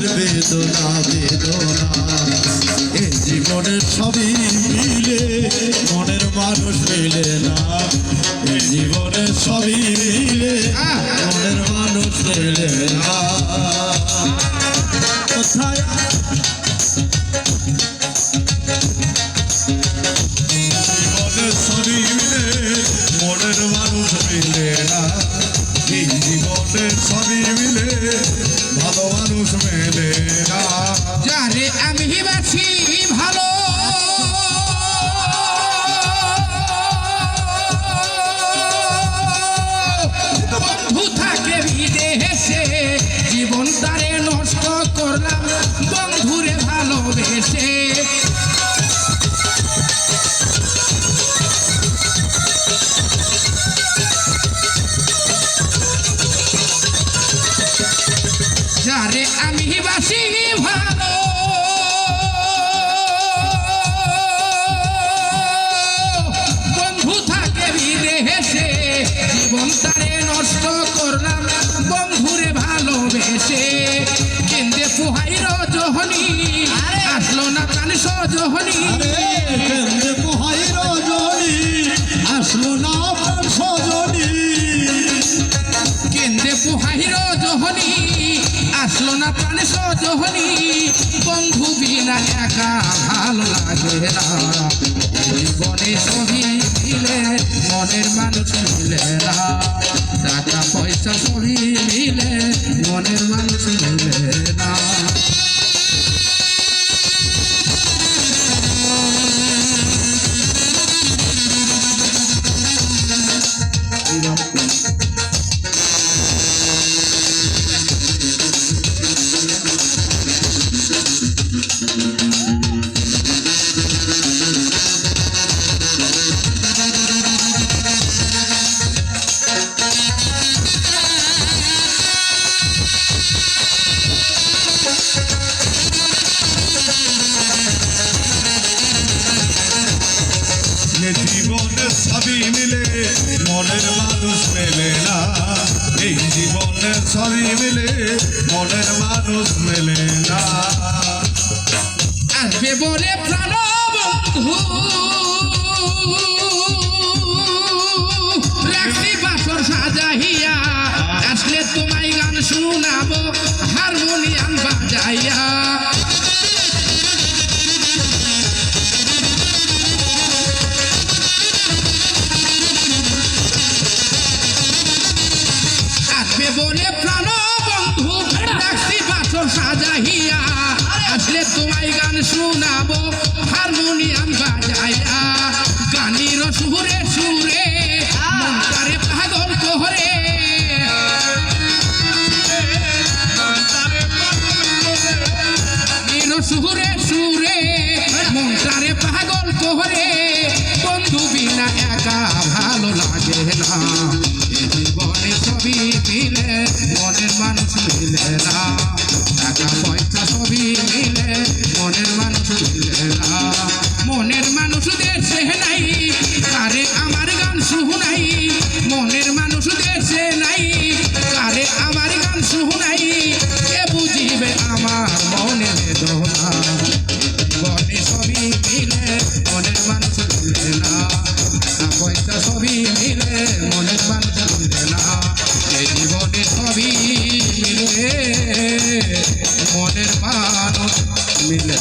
বেদনা বেদনা এই জীবনের সবই মিলে মনের মানুষ মিলে না এই জীবনের সবই মিলে মনের মানুষ মিলে না কোথায় জীবনের সবই মিলে মনের মানুষ মিলে না এই জীবনের সবই মিলে ভালো মানুষ মেলে না যারে আমি বাছি ভালো বন্ধু থাকে বিদেশে জীবন তারে নষ্ট করলাম বন্ধুরে ভালোবেসে যারে আমি বাসি ভালো বন্ধু থাকে বিদেশে জীবন তারে নষ্ট করলাম বন্ধুরে ভালোবেসে কেন্দ্রে পোহাইর জহনি আসলো না প্রাণ সজহনি কেন্দ্রে পোহাইর জহনি আসলো না প্রাণ সজনি কেন্দ্রে পোহাইর জহনি আসলো না প্রাণ সজহনি বন্ধু বিনা একা ভালো লাগে না জীবনে সবই মিলে মনের মানুষ মিলে না টাকা পয়সা সবই মিলে মনের মানুষ মিলে না জীবনের সবই মিলে মনের মানুষ মেলে না এই জীবনের সবই মিলে মনের মানুষ মেলে না আসবে বলে প্রাণ বন্ধু রাখি বাসর সাজাইয়া আসলে তোমায় গান শুনাবো হারমোনিয়াম বাজাইয়া বলে প্রাণ বন্ধু রাখছি বাসর সাজাইয়া আসলে তোমায় গান শোনাবো হারমোনিয়াম বাজাইয়া গানির সুরে সুরে মনটারে পাগল করে গানির সুরে সুরে মনটারে পাগল করে বন্ধু বিনা একা ভালো লাগে না জীবনে সবই মিলে মনের মানুষ মিলে না টাকা পয়সা সবই মিলে মনের মানুষ মিলে না মনের মানুষ দেশে নাই আরে আমার গান শুনাই মনের মানুষ দেশে নাই আরে আমার গান শুনাই কে বুঝিবে আমার মনের বেদনা জীবনে সবই মিলে মনের মানুষ মিলে না টাকা পয়সা সবই মিলে মনের মানুষ মিলে না এই জীবনে সবই মিলে মনের মানুষ মিলে